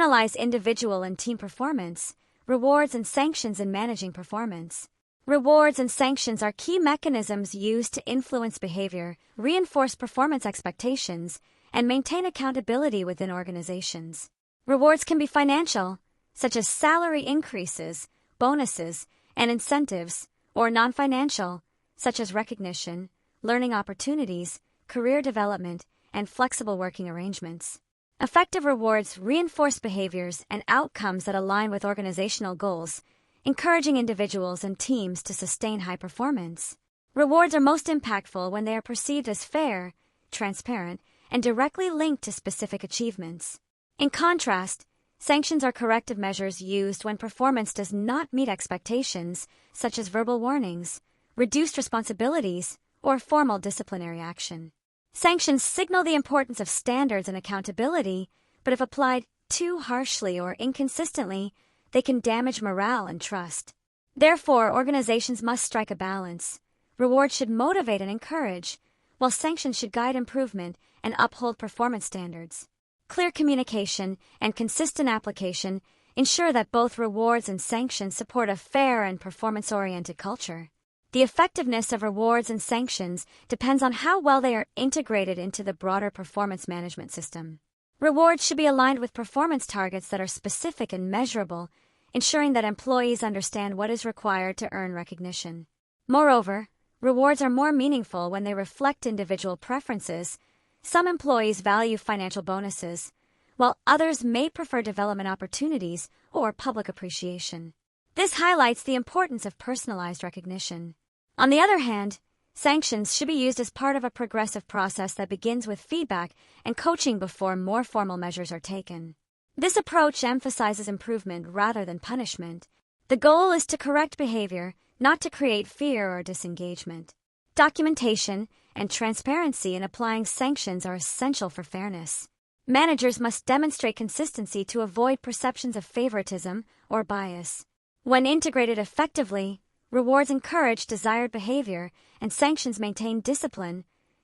analyze individual and team performance, rewards and sanctions in managing performance. Rewards and sanctions are key mechanisms used to influence behavior, reinforce performance expectations, and maintain accountability within organizations. Rewards can be financial, such as salary increases, bonuses, and incentives, or non-financial, such as recognition, learning opportunities, career development, and flexible working arrangements. Effective rewards reinforce behaviors and outcomes that align with organizational goals, encouraging individuals and teams to sustain high performance. Rewards are most impactful when they are perceived as fair, transparent, and directly linked to specific achievements. In contrast, sanctions are corrective measures used when performance does not meet expectations, such as verbal warnings, reduced responsibilities, or formal disciplinary action. Sanctions signal the importance of standards and accountability, but if applied too harshly or inconsistently, they can damage morale and trust. Therefore, organizations must strike a balance. Rewards should motivate and encourage, while sanctions should guide improvement and uphold performance standards. Clear communication and consistent application ensure that both rewards and sanctions support a fair and performance-oriented culture. The effectiveness of rewards and sanctions depends on how well they are integrated into the broader performance management system. Rewards should be aligned with performance targets that are specific and measurable, ensuring that employees understand what is required to earn recognition. Moreover, rewards are more meaningful when they reflect individual preferences. Some employees value financial bonuses, while others may prefer development opportunities or public appreciation. This highlights the importance of personalized recognition. On the other hand, sanctions should be used as part of a progressive process that begins with feedback and coaching before more formal measures are taken. This approach emphasizes improvement rather than punishment. The goal is to correct behavior, not to create fear or disengagement. Documentation and transparency in applying sanctions are essential for fairness. Managers must demonstrate consistency to avoid perceptions of favoritism or bias. When integrated effectively, rewards encourage desired behavior and sanctions maintain discipline,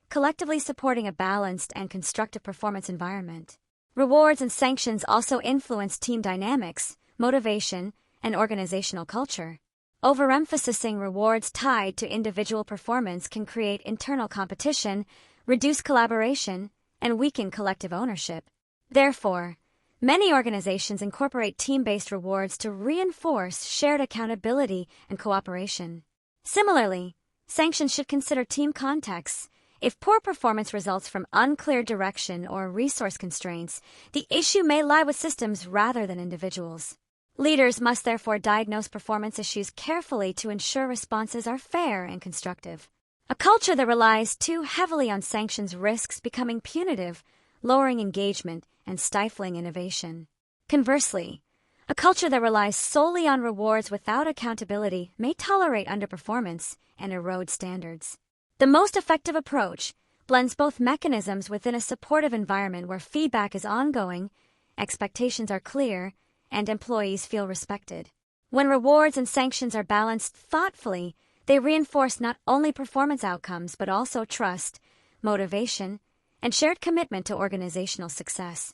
collectively supporting a balanced and constructive performance environment. Rewards and sanctions also influence team dynamics, motivation, and organizational culture. Overemphasizing rewards tied to individual performance can create internal competition, reduce collaboration, and weaken collective ownership. Therefore, many organizations incorporate team-based rewards to reinforce shared accountability and cooperation. Similarly, sanctions should consider team contexts. If poor performance results from unclear direction or resource constraints, the issue may lie with systems rather than individuals. Leaders must therefore diagnose performance issues carefully to ensure responses are fair and constructive. A culture that relies too heavily on sanctions risks becoming punitive, lowering engagement, and stifling innovation. Conversely, a culture that relies solely on rewards without accountability may tolerate underperformance and erode standards. The most effective approach blends both mechanisms within a supportive environment where feedback is ongoing, expectations are clear, and employees feel respected. When rewards and sanctions are balanced thoughtfully, they reinforce not only performance outcomes but also trust, motivation, and shared commitment to organizational success.